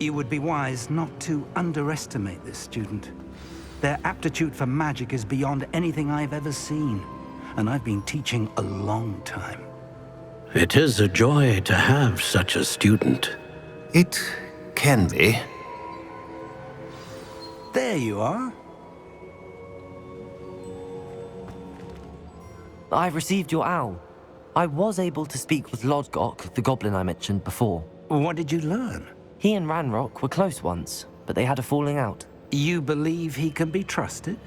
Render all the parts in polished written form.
You would be wise not to underestimate this student. Their aptitude for magic is beyond anything I've ever seen, and I've been teaching a long time. It is a joy to have such a student. It can be. There you are. I've received your owl. I was able to speak with Lodgok, the goblin I mentioned before. What did you learn? He and Ranrock were close once, but they had a falling out. You believe he can be trusted?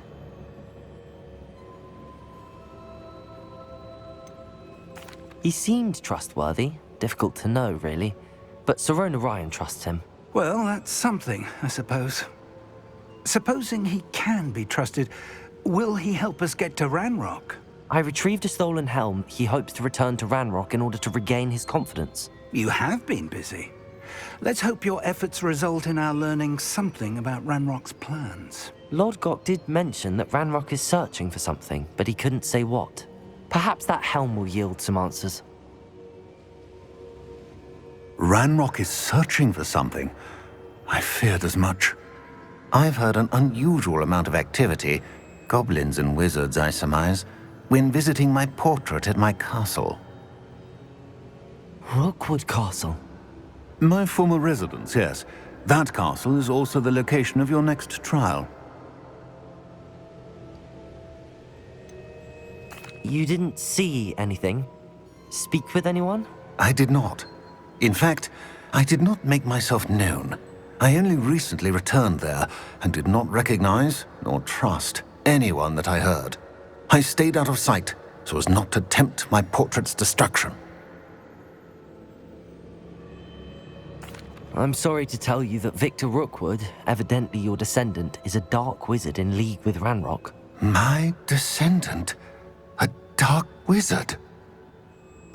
He seemed trustworthy. Difficult to know, really. But Sirona Ryan trusts him. Well, that's something, I suppose. Supposing he can be trusted, will he help us get to Ranrock? I retrieved a stolen helm. He hopes to return to Ranrock in order to regain his confidence. You have been busy. Let's hope your efforts result in our learning something about Ranrock's plans. Lodgok did mention that Ranrock is searching for something, but he couldn't say what. Perhaps that helm will yield some answers. Ranrock is searching for something. I feared as much. I've heard an unusual amount of activity, goblins and wizards, I surmise, when visiting my portrait at my castle. Rookwood Castle? My former residence, yes. That castle is also the location of your next trial. You didn't see anything? Speak with anyone? I did not. In fact, I did not make myself known. I only recently returned there and did not recognize nor trust anyone that I heard. I stayed out of sight so as not to tempt my portrait's destruction. I'm sorry to tell you that Victor Rookwood, evidently your descendant, is a dark wizard in league with Ranrock. My descendant? A dark wizard?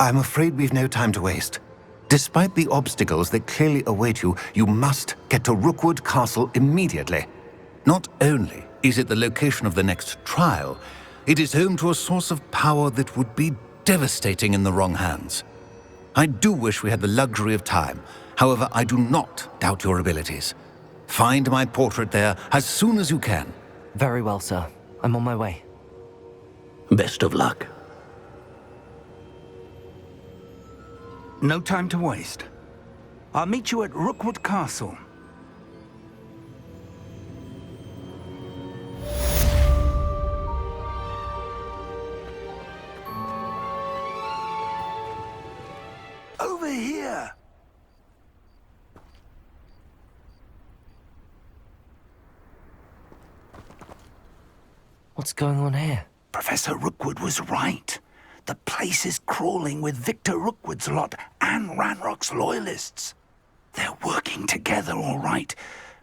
I'm afraid we've no time to waste. Despite the obstacles that clearly await you, you must get to Rookwood Castle immediately. Not only is it the location of the next trial, it is home to a source of power that would be devastating in the wrong hands. I do wish we had the luxury of time. However, I do not doubt your abilities. Find my portrait there as soon as you can. Very well, sir. I'm on my way. Best of luck. No time to waste. I'll meet you at Rookwood Castle. Over here! What's going on here? Professor Rookwood was right. The place is crawling with Victor Rookwood's lot and Ranrock's loyalists. They're working together, all right,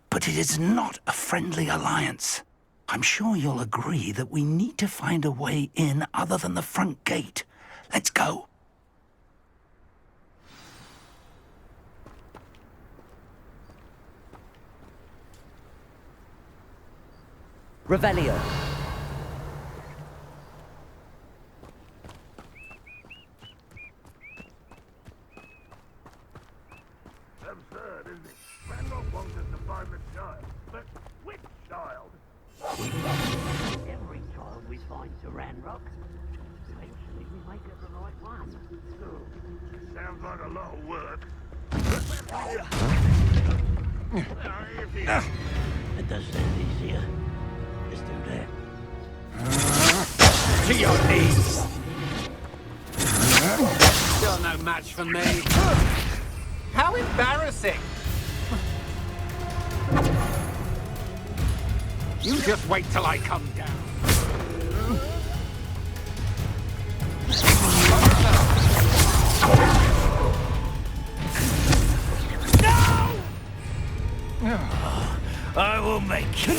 but it is not a friendly alliance. I'm sure you'll agree that we need to find a way in other than the front gate. Let's go. Revelio. Absurd, isn't it? Ranrock wants us to find the child. But which child? Every child we find to Ranrock. Eventually we make it the right one. Sounds like a lot of work. It does sound easier. Let's do that. To your knees! Still no match for me. How embarrassing! You just wait till I come down. No! I will make you.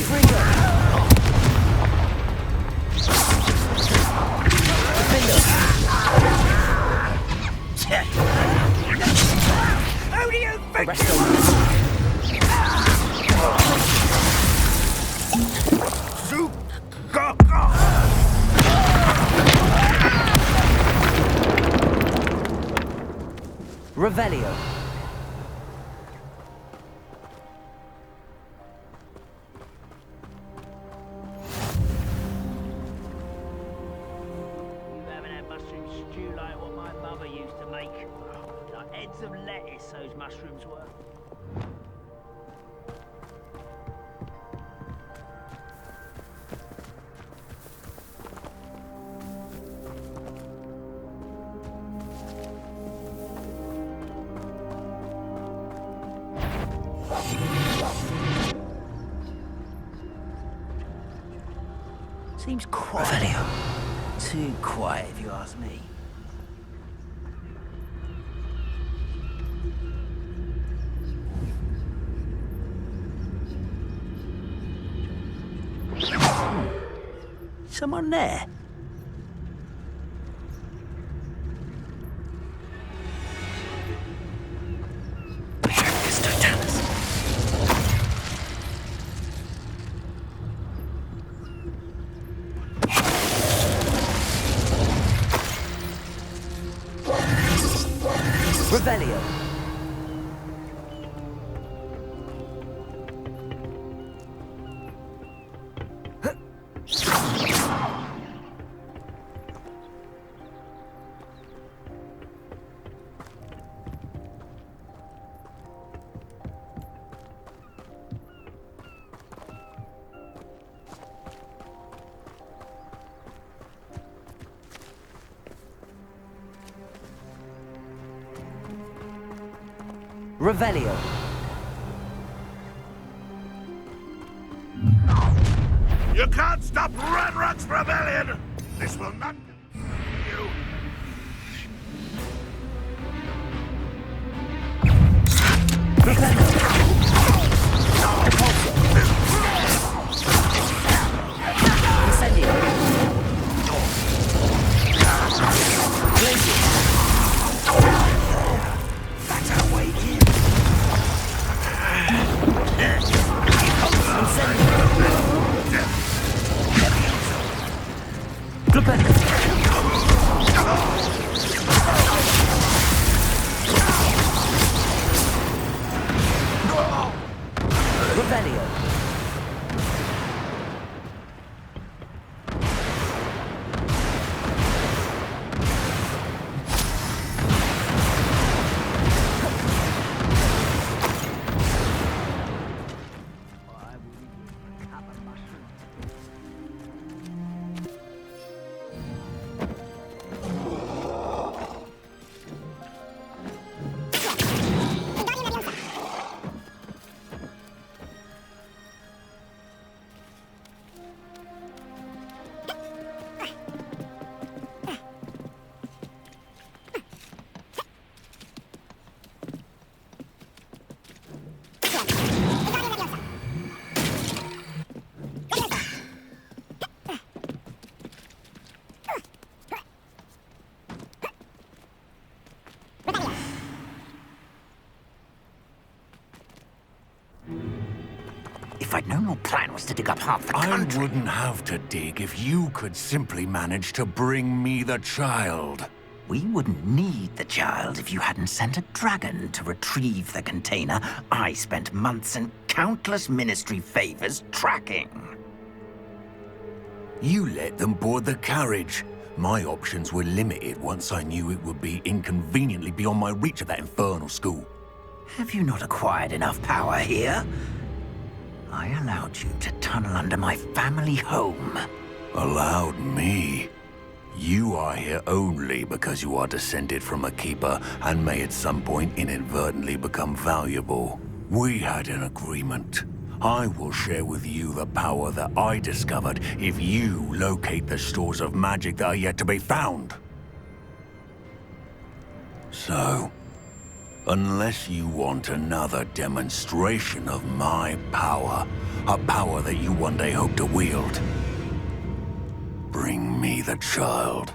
Who do you think Revelio. know what my mother used to make. Like heads of lettuce, those mushrooms were. Seems quiet. Too quiet, if you ask me. Someone there? Revelio. Revelio. You can't stop Ranrock's rebellion! This will not... you... Incendio. That's our way in. Revelio. If I'd known your plan was to dig up half the I country... wouldn't have to dig if you could simply manage to bring me the child. We wouldn't need the child if you hadn't sent a dragon to retrieve the container I spent months and countless ministry favors tracking. You let them board the carriage. My options were limited once I knew it would be inconveniently beyond my reach at that infernal school. Have you not acquired enough power here? I allowed you to tunnel under my family home. Allowed me? You are here only because you are descended from a keeper and may at some point inadvertently become valuable. We had an agreement. I will share with you the power that I discovered if you locate the stores of magic that are yet to be found. So, unless you want another demonstration of my power, a power that you one day hope to wield, bring me the child.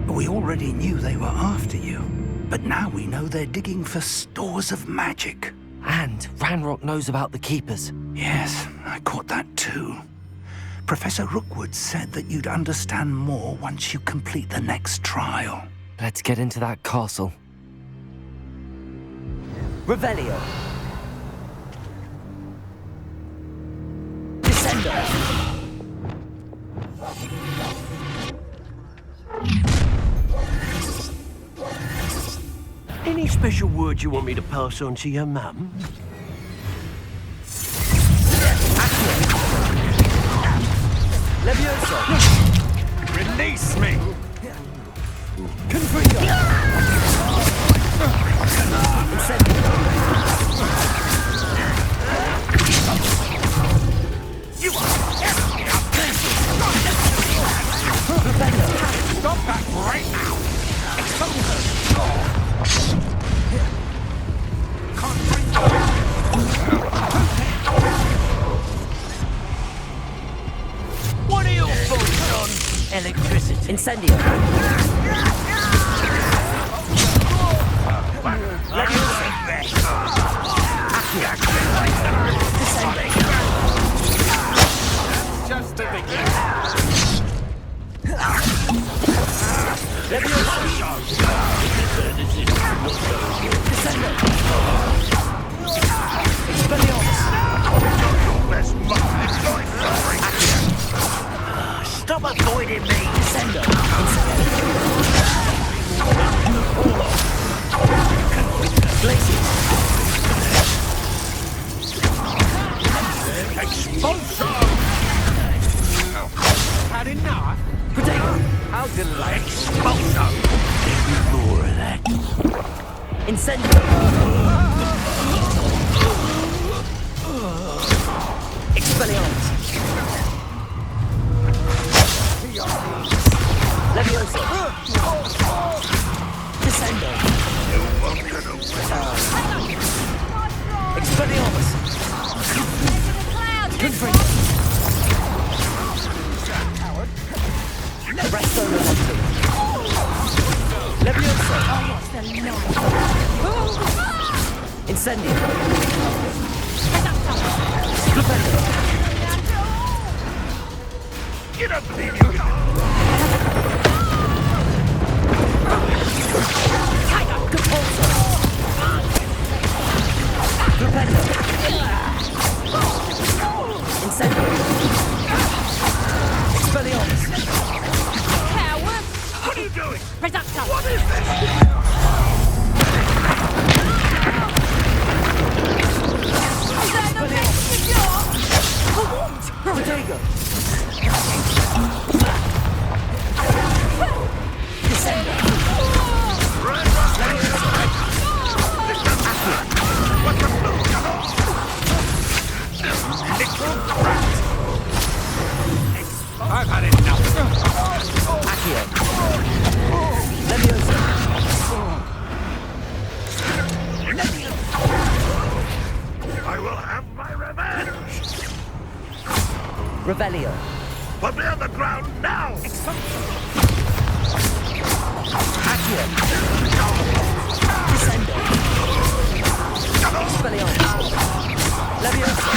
We already knew they were after you, but now we know they're digging for stores of magic. And Ranrock knows about the Keepers. Yes, I caught that too. Professor Rookwood said that you'd understand more once you complete the next trial. Let's get into that castle. Revelio. Descendo. Any special word you want me to pass on to your mum? Levioso. Release me! Confringo. Incendio. You are tearing up this! Stop that right now! What are your thoughts on electricity? Incendio. Levioso. Descendo. Just the beginning. Levioso. Descendo. Expelliarmus. Stop avoiding me. Descendo. Blazes. Had enough? Protego. How delightful. More of that. Incendio. Expelliarmus. Levioso. Descendo. Expelliarmus. Confringo. Resto Relentum. Levioso. Incendio. Stupendo. You don't believe you can! Compulso. Stupendo. Incendio. Expelliarmus. Coward! What are you doing? Reducto! What is this? Is that the best you got? Protego. Descendo. I've had enough. Accio. Levioso. I will have my revenge! Revelio. Put me on the ground now! Accio. Descendo. Expelliarmus. Levioso.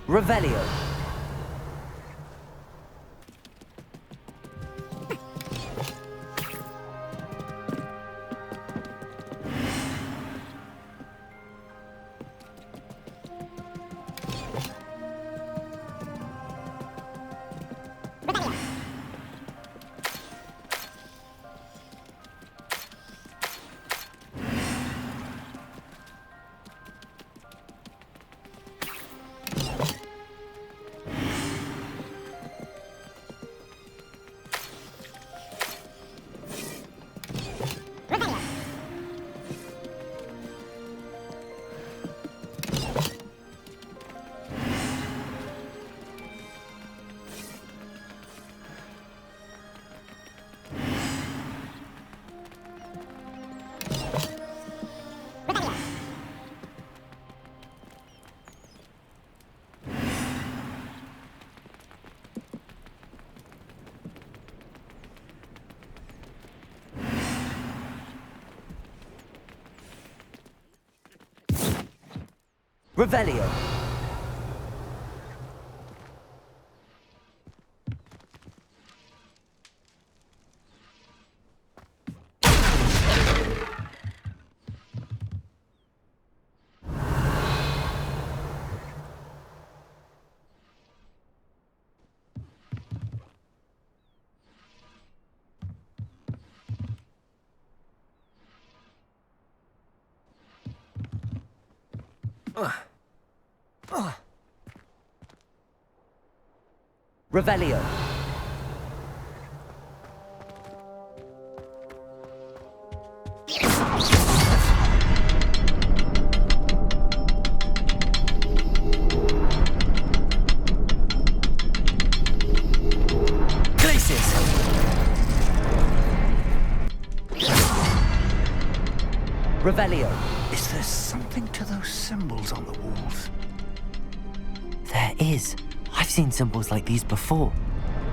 Revelio. Revelio. Revelio. Revelio. Is there something to those symbols on the walls? There is. I've seen symbols like these before.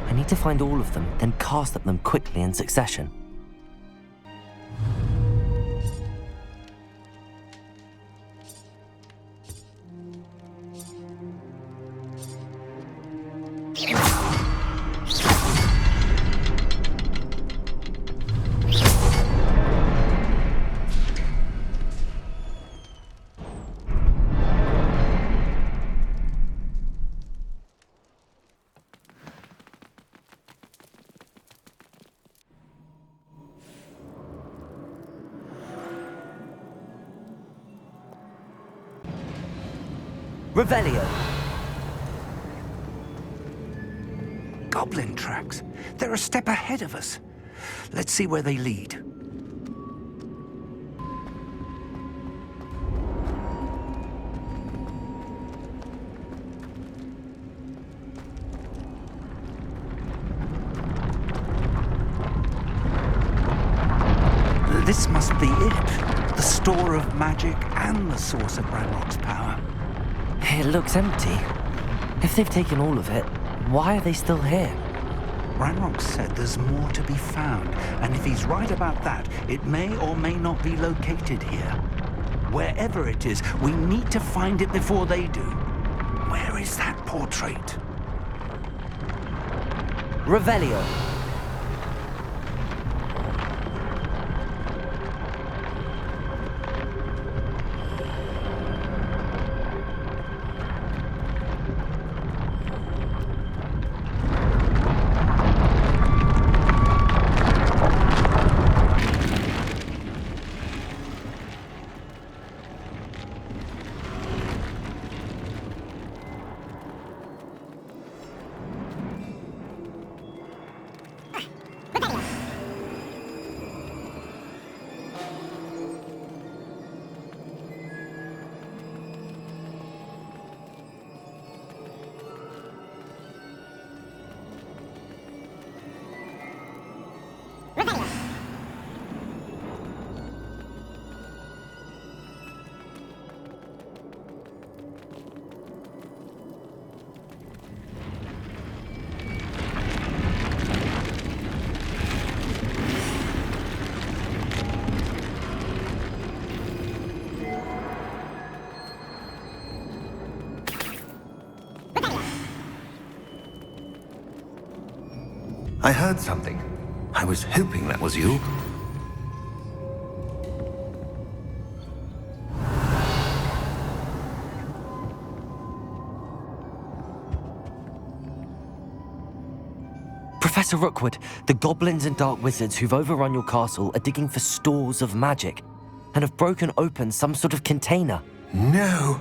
I need to find all of them, then cast at them quickly in succession. Revelio. Goblin tracks. They're a step ahead of us. Let's see where they lead. This must be it. The store of magic and the source of Ranrock's power. It looks empty. If they've taken all of it, why are they still here? Ranrock said there's more to be found, and if he's right about that, it may or may not be located here. Wherever it is, we need to find it before they do. Where is that portrait? Revelio. I heard something. I was hoping that was you. Professor Rookwood, the goblins and dark wizards who've overrun your castle are digging for stores of magic and have broken open some sort of container. No!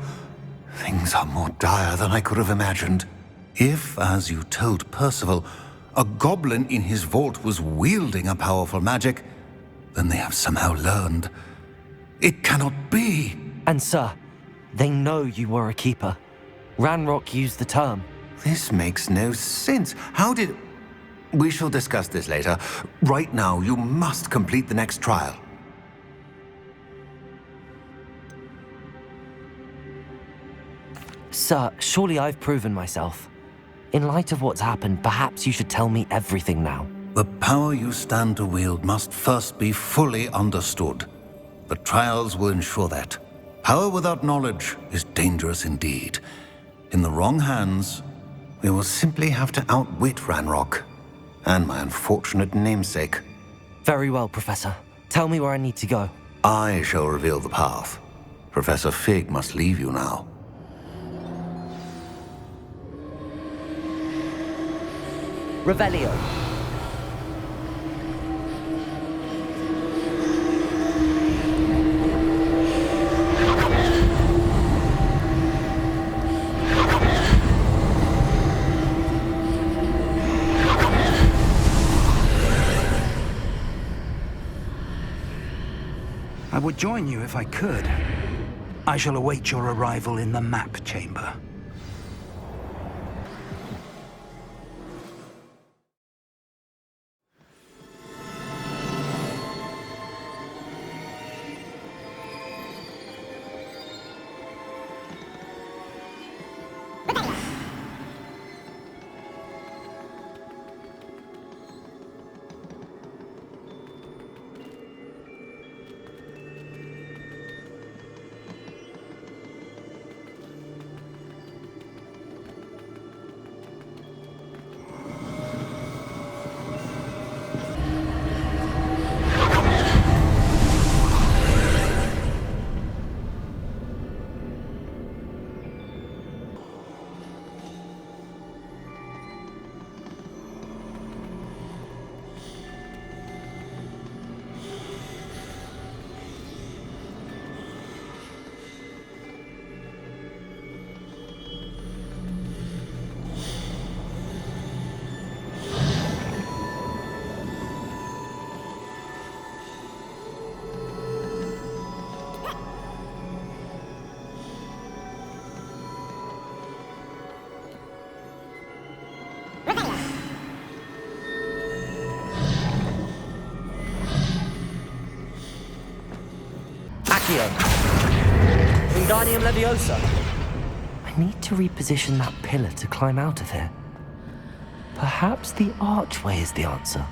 Things are more dire than I could have imagined. If, as you told Percival, a goblin in his vault was wielding a powerful magic, then they have somehow learned. It cannot be! And sir, they know you were a keeper. Ranrock used the term. This makes no sense. How did... We shall discuss this later. Right now, you must complete the next trial. Sir, surely I've proven myself. In light of what's happened, perhaps you should tell me everything now. The power you stand to wield must first be fully understood. The trials will ensure that. Power without knowledge is dangerous indeed. In the wrong hands, we will simply have to outwit Ranrock and my unfortunate namesake. Very well, Professor. Tell me where I need to go. I shall reveal the path. Professor Fig must leave you now. Revelio. I would join you if I could. I shall await your arrival in the map chamber. Wingardium Leviosa. I need to reposition that pillar to climb out of here. Perhaps the archway is the answer.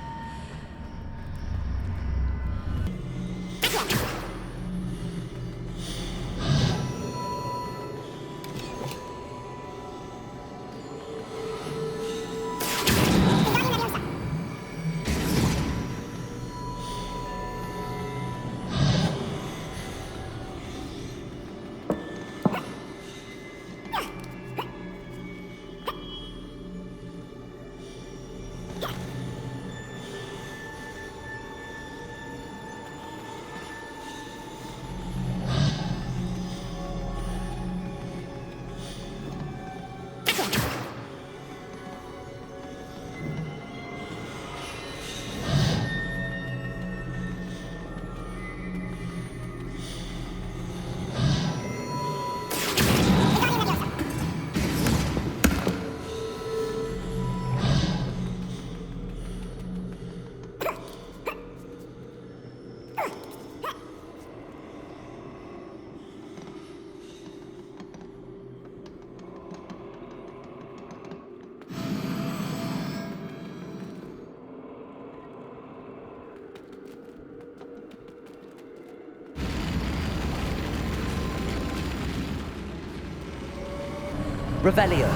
Revelio.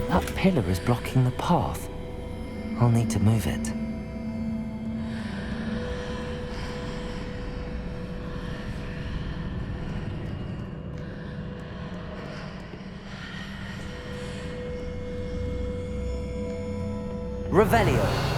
That pillar is blocking the path. I'll need to move it. Revelio.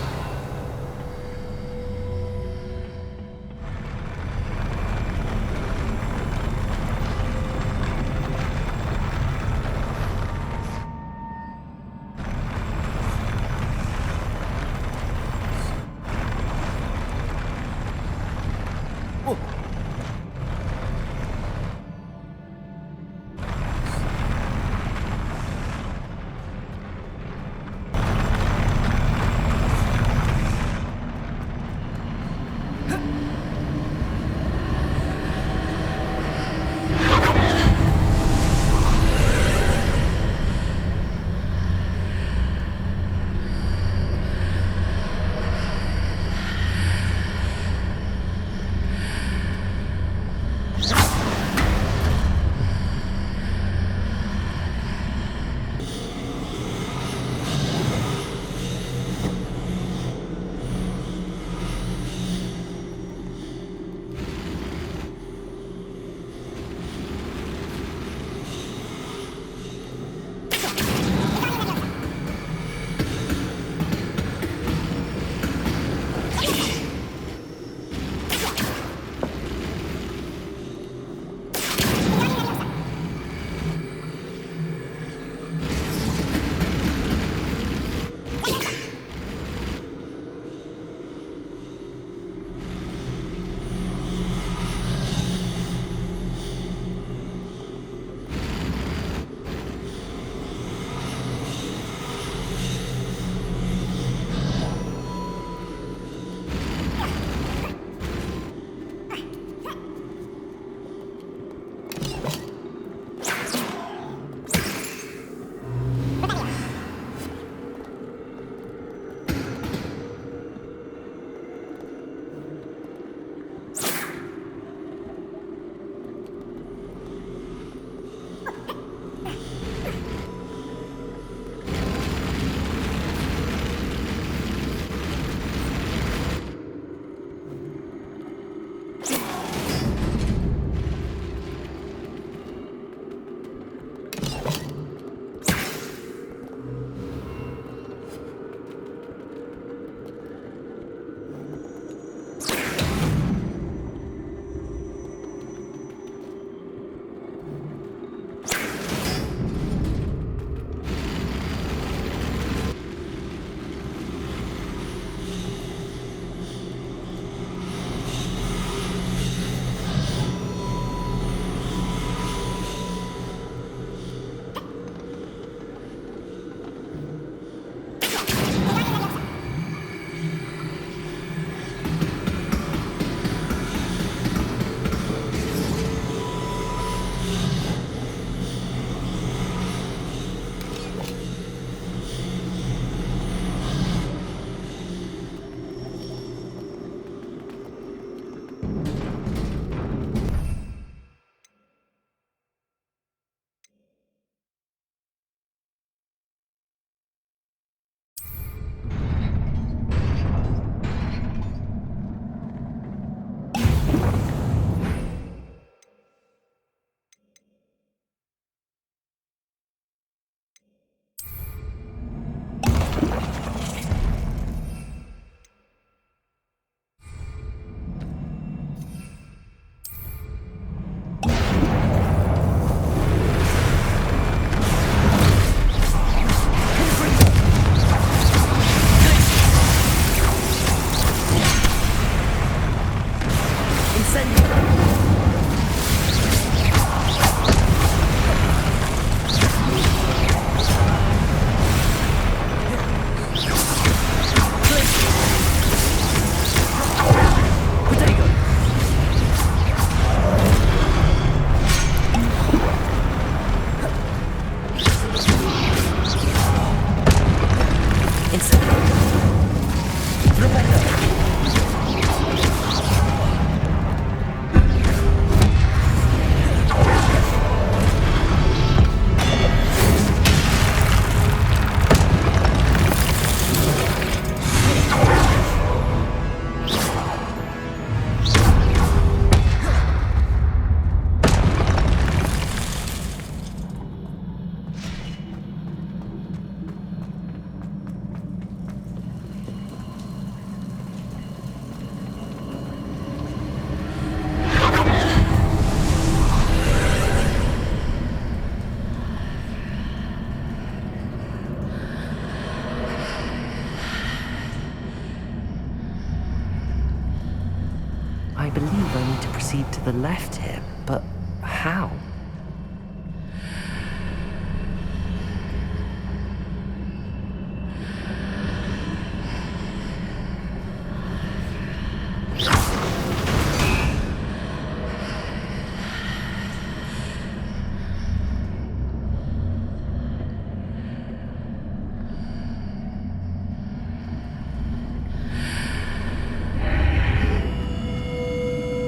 to the left here, but how?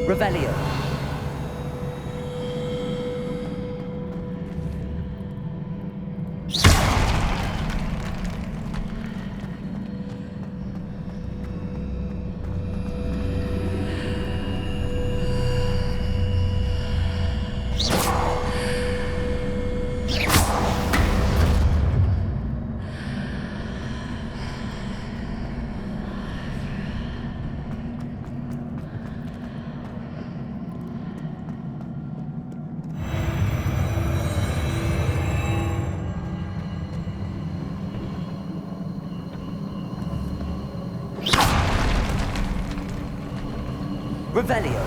Revelio. Revelio.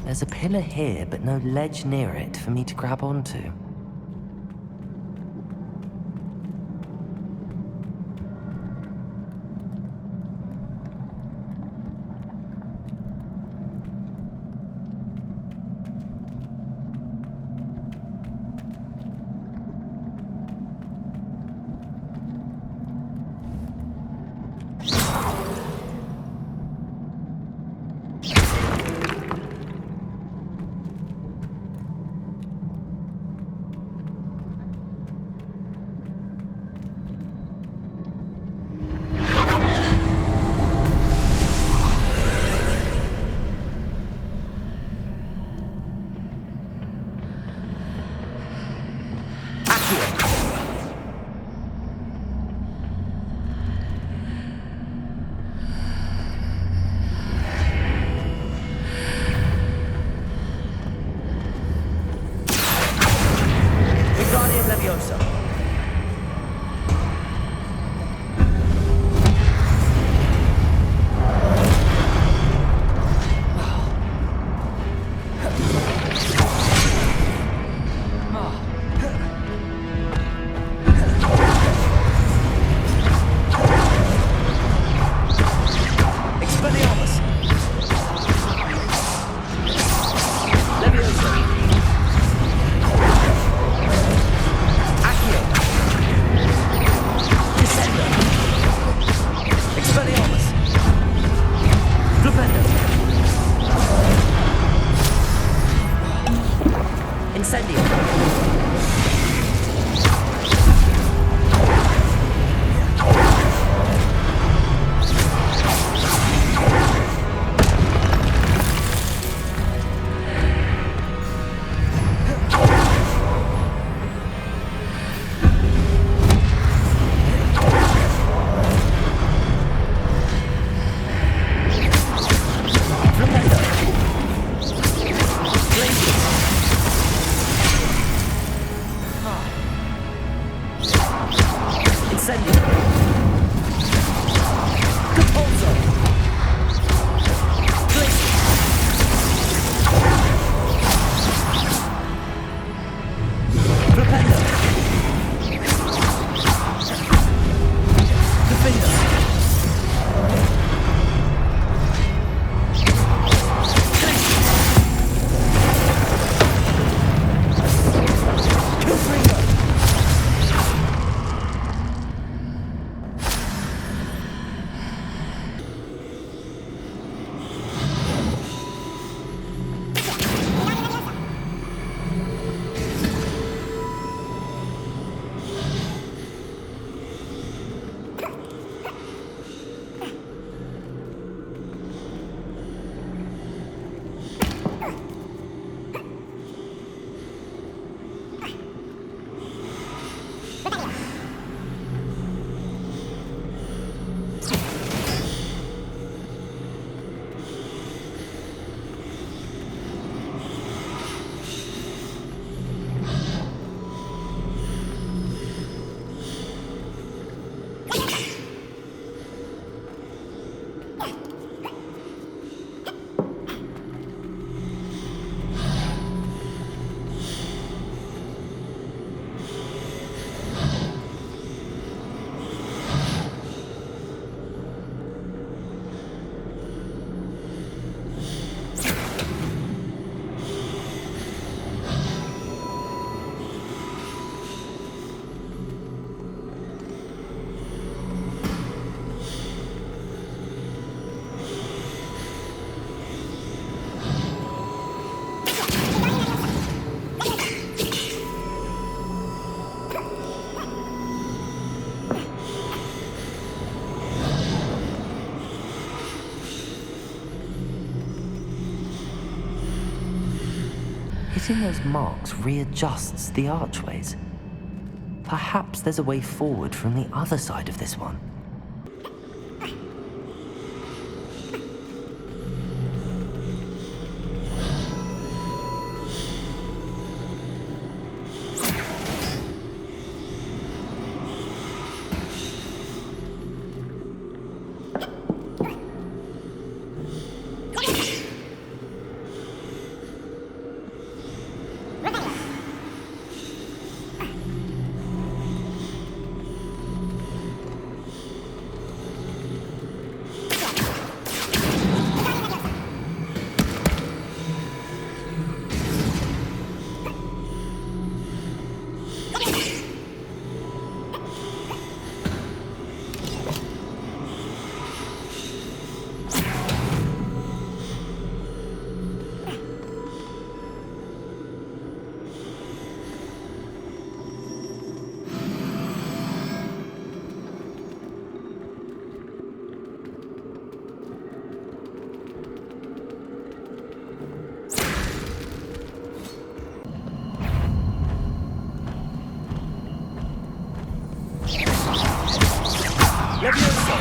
There's a pillar here, but no ledge near it for me to grab onto. Hitting those marks readjusts the archways. Perhaps there's a way forward from the other side of this one. Levioso!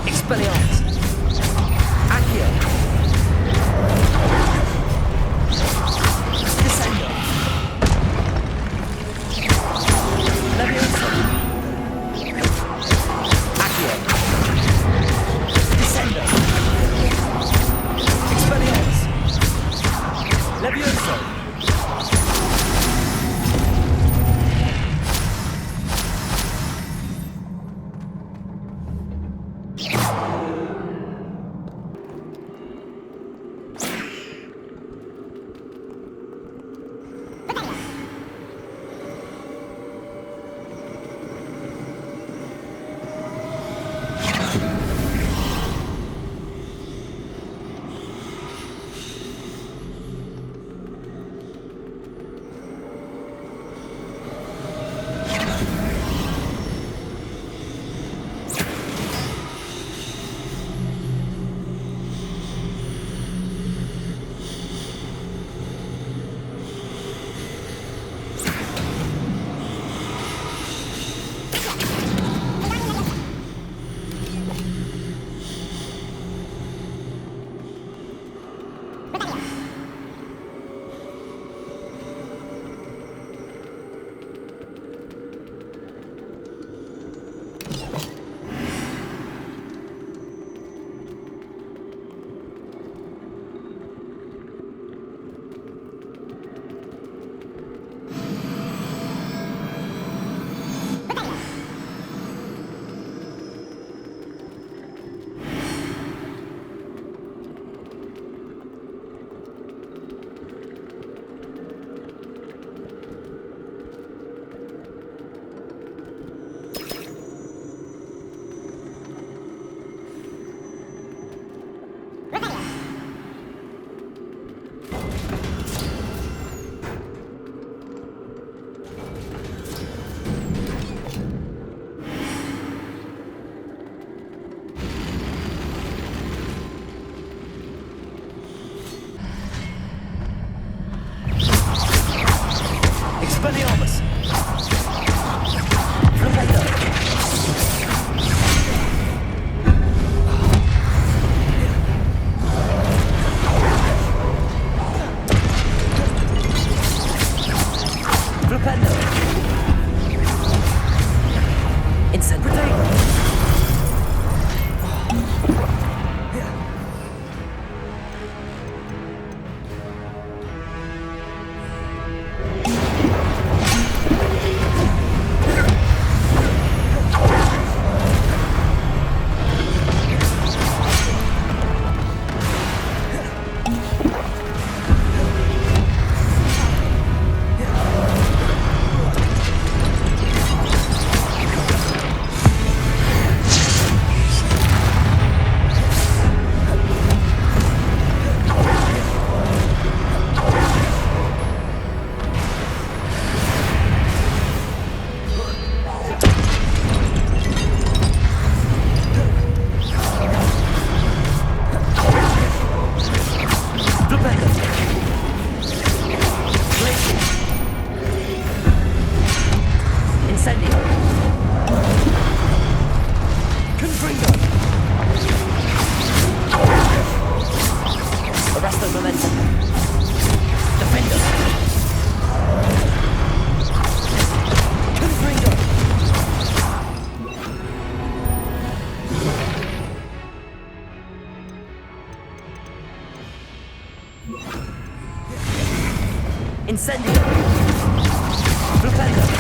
Expelliarmus! Accio! Descendo! Levioso! Accio! Descendo! Expelliarmus! Levioso! Expelliarmus! Flipendo! Flipendo! Incendiary! Flipendo! Incendio! Flipendo!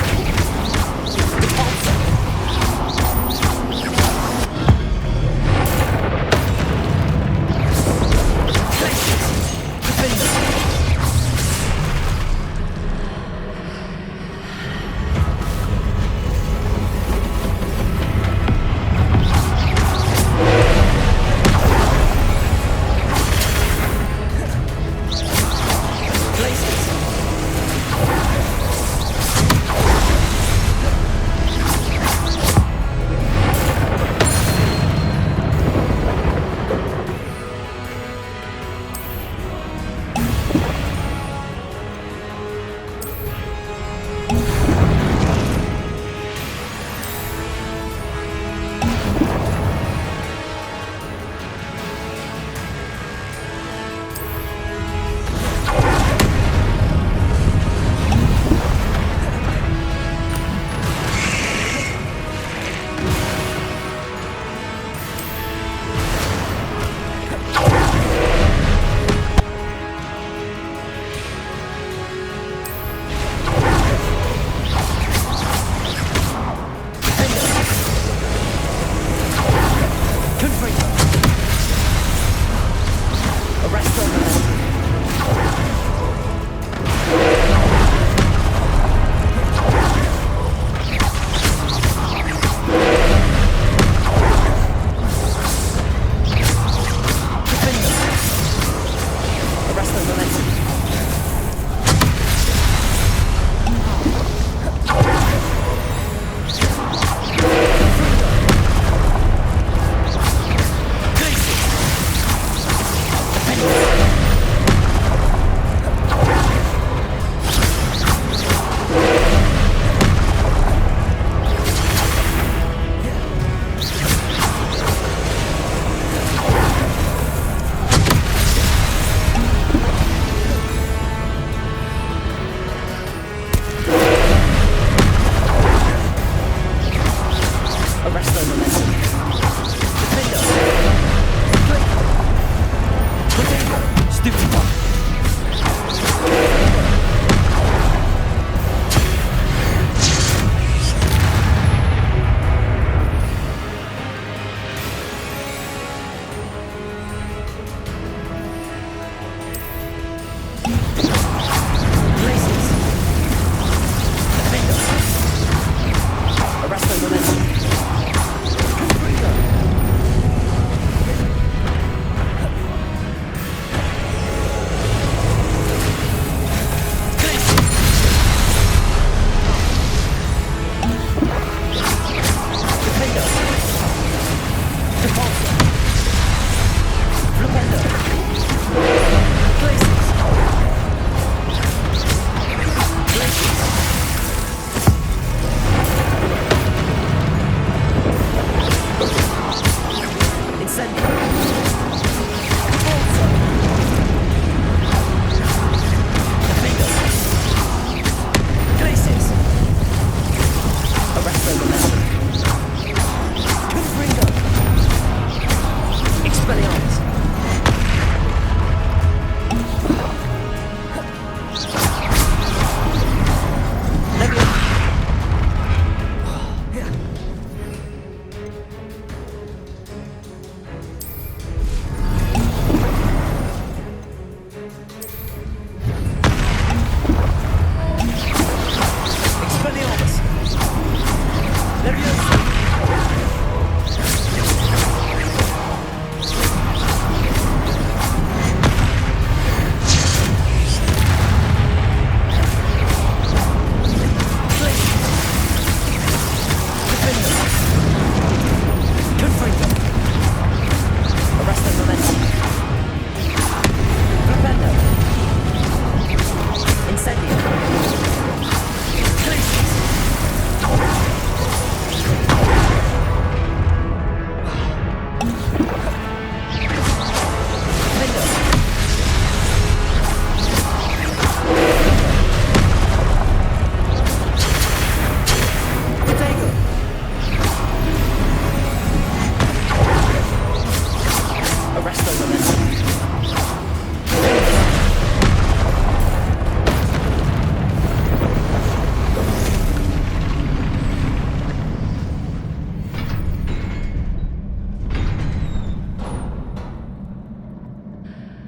Repulsor!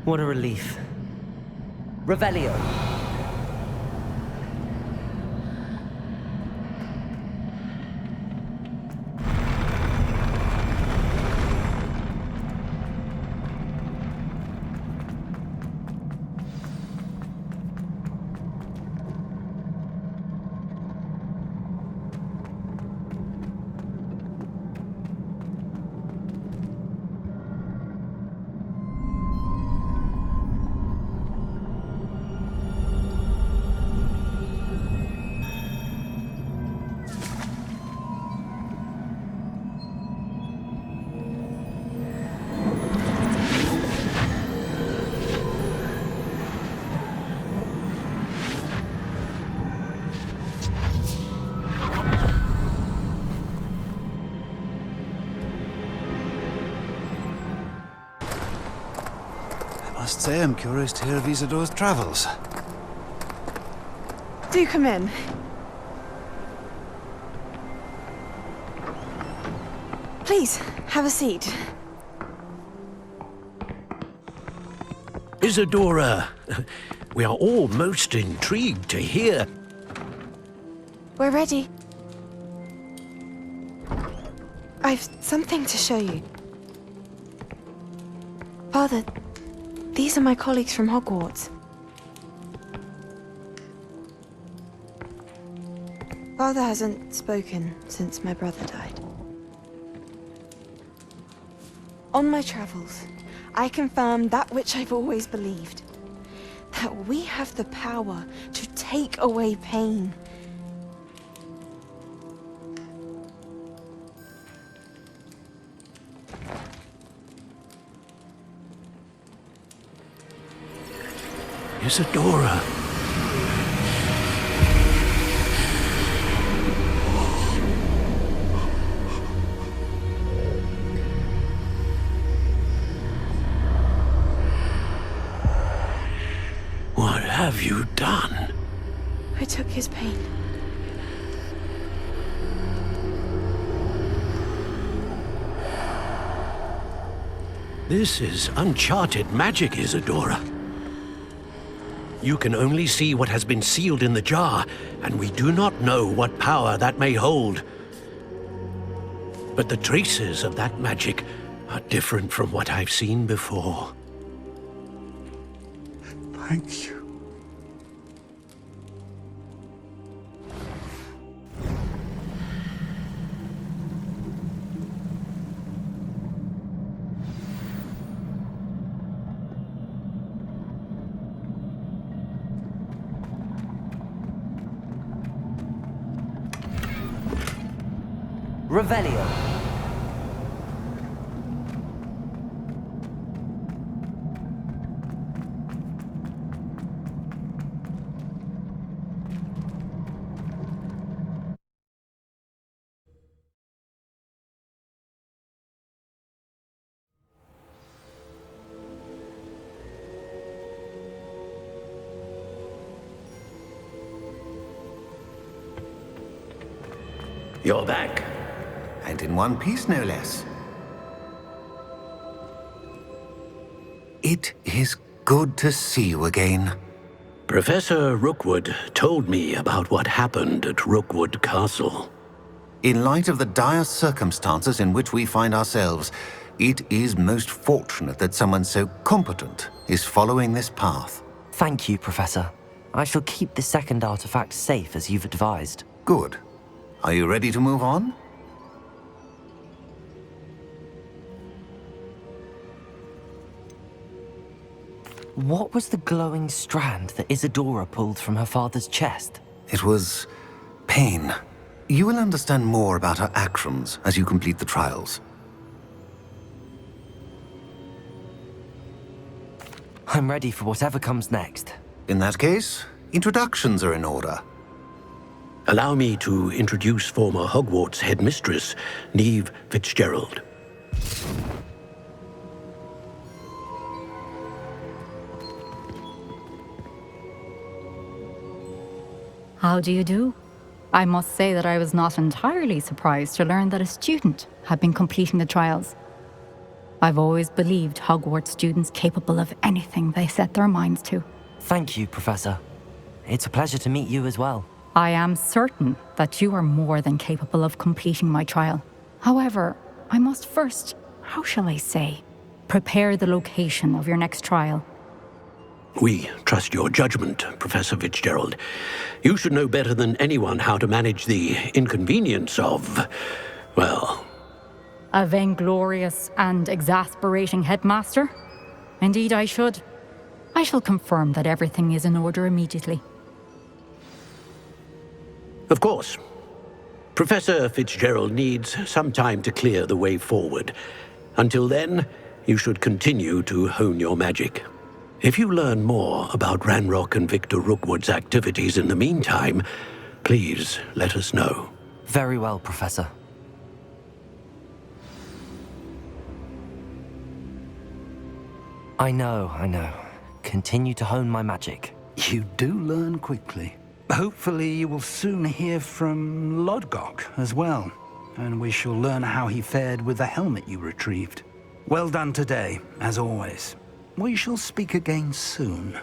What a relief. Revelio. I must say I'm curious to hear of Isidore's travels. Do come in. Please, have a seat. Isadora, we are all most intrigued to hear. We're ready. I've something to show you. Father, these are my colleagues from Hogwarts. Father hasn't spoken since my brother died. On my travels, I confirmed that which I've always believed. That we have the power to take away pain. Isadora. What have you done? I took his pain. This is uncharted magic, Isadora. You can only see what has been sealed in the jar, and we do not know what power that may hold. But the traces of that magic are different from what I've seen before. Thank you. Revelio. You're back. And in one piece, no less. It is good to see you again. Professor Rookwood told me about what happened at Rookwood Castle. In light of the dire circumstances in which we find ourselves, it is most fortunate that someone so competent is following this path. Thank you, Professor. I shall keep the second artifact safe as you've advised. Good. Are you ready to move on? What was the glowing strand that Isadora pulled from her father's chest? It was pain. You will understand more about her actions as you complete the trials. I'm ready for whatever comes next. In that case, introductions are in order. Allow me to introduce former Hogwarts headmistress, Neve Fitzgerald. How do you do? I must say that I was not entirely surprised to learn that a student had been completing the trials. I've always believed Hogwarts students capable of anything they set their minds to. Thank you, Professor. It's a pleasure to meet you as well. I am certain that you are more than capable of completing my trial. However, I must first, how shall I say, prepare the location of your next trial. We trust your judgment, Professor Fitzgerald. You should know better than anyone how to manage the inconvenience of, well... A vainglorious and exasperating headmaster? Indeed I should. I shall confirm that everything is in order immediately. Of course. Professor Fitzgerald needs some time to clear the way forward. Until then, you should continue to hone your magic. If you learn more about Ranrock and Victor Rookwood's activities in the meantime, please let us know. Very well, Professor. I know. Continue to hone my magic. You do learn quickly. Hopefully you will soon hear from Lodgok as well, and we shall learn how he fared with the helmet you retrieved. Well done today, as always. We shall speak again soon.